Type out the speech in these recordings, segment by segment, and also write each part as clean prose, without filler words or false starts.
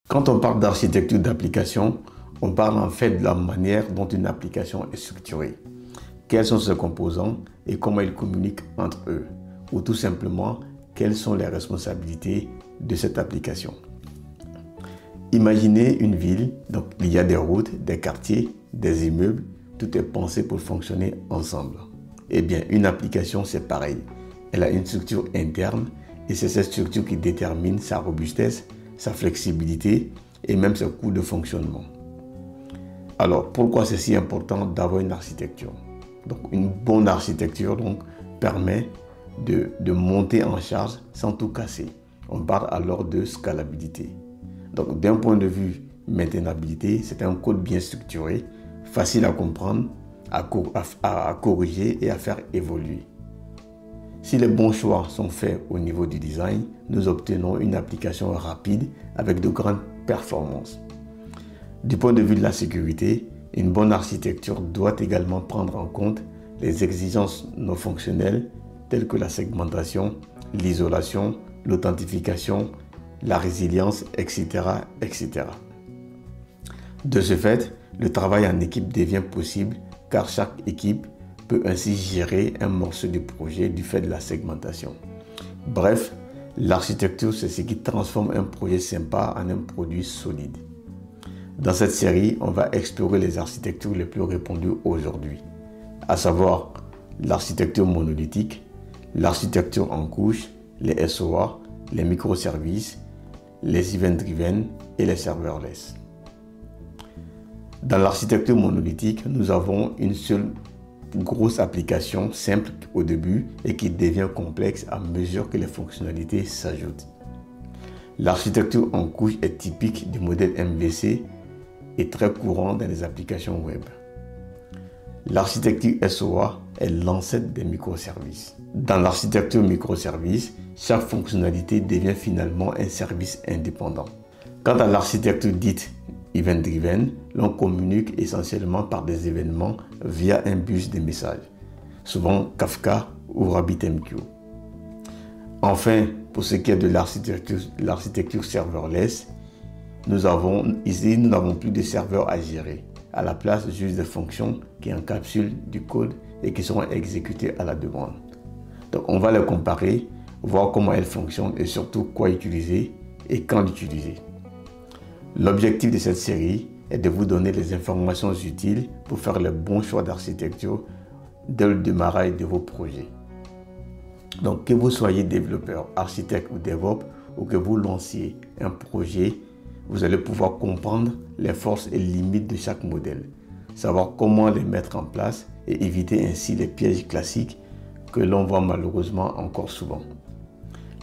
Quand on parle d'architecture d'application, on parle en fait de la manière dont une application est structurée. Quels sont ses composants et comment ils communiquent entre eux. Ou tout simplement, quelles sont les responsabilités de cette application. Imaginez une ville, donc il y a des routes, des quartiers, des immeubles, tout est pensé pour fonctionner ensemble. Eh bien, une application, c'est pareil. Elle a une structure interne et c'est cette structure qui détermine sa robustesse, sa flexibilité et même ses coûts de fonctionnement. Alors, pourquoi c'est si important d'avoir une architecture? Donc, une bonne architecture permet de monter en charge sans tout casser. On parle alors de scalabilité. Donc, d'un point de vue maintenabilité, c'est un code bien structuré, facile à comprendre, à corriger et à faire évoluer. Si les bons choix sont faits au niveau du design, nous obtenons une application rapide avec de grandes performances. Du point de vue de la sécurité, une bonne architecture doit également prendre en compte les exigences non fonctionnelles telles que la segmentation, l'isolation, l'authentification, la résilience, etc., etc. De ce fait, le travail en équipe devient possible car chaque équipe peut ainsi gérer un morceau du projet du fait de la segmentation. Bref, l'architecture, c'est ce qui transforme un projet sympa en un produit solide. Dans cette série, on va explorer les architectures les plus répandues aujourd'hui, à savoir l'architecture monolithique, l'architecture en couche, les SOA, les microservices, les event-driven et les serverless. Dans l'architecture monolithique, nous avons une seule grosse application simple au début et qui devient complexe à mesure que les fonctionnalités s'ajoutent. L'architecture en couche est typique du modèle MVC et très courant dans les applications web. L'architecture SOA est l'ancêtre des microservices. Dans l'architecture microservice, chaque fonctionnalité devient finalement un service indépendant. Quant à l'architecture dite event-driven, l'on communique essentiellement par des événements via un bus de messages, souvent Kafka ou RabbitMQ. Enfin, pour ce qui est de l'architecture serverless, nous n'avons plus de serveurs à gérer. À la place, juste des fonctions qui encapsulent du code et qui seront exécutées à la demande. Donc, on va les comparer, voir comment elles fonctionnent et surtout quoi utiliser et quand l'utiliser. L'objectif de cette série est de vous donner les informations utiles pour faire le bon choix d'architecture dès le démarrage de vos projets. Donc, que vous soyez développeur, architecte ou DevOps, ou que vous lanciez un projet, vous allez pouvoir comprendre les forces et limites de chaque modèle, savoir comment les mettre en place et éviter ainsi les pièges classiques que l'on voit malheureusement encore souvent.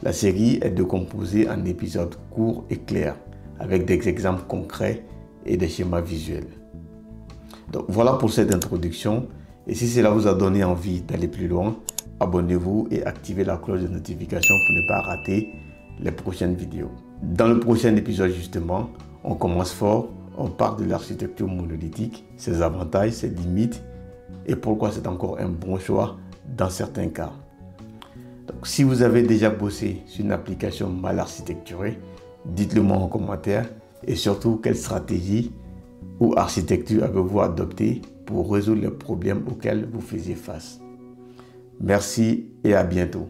La série est décomposée en épisodes courts et clairs, avec des exemples concrets et des schémas visuels. Donc voilà pour cette introduction, et si cela vous a donné envie d'aller plus loin, abonnez-vous et activez la cloche de notification pour ne pas rater les prochaines vidéos. Dans le prochain épisode justement, on commence fort, on parle de l'architecture monolithique, ses avantages, ses limites et pourquoi c'est encore un bon choix dans certains cas. Donc, si vous avez déjà bossé sur une application mal architecturée, dites-le moi en commentaire et surtout quelle stratégie ou architecture avez-vous adopté pour résoudre les problèmes auxquels vous faisiez face. Merci et à bientôt.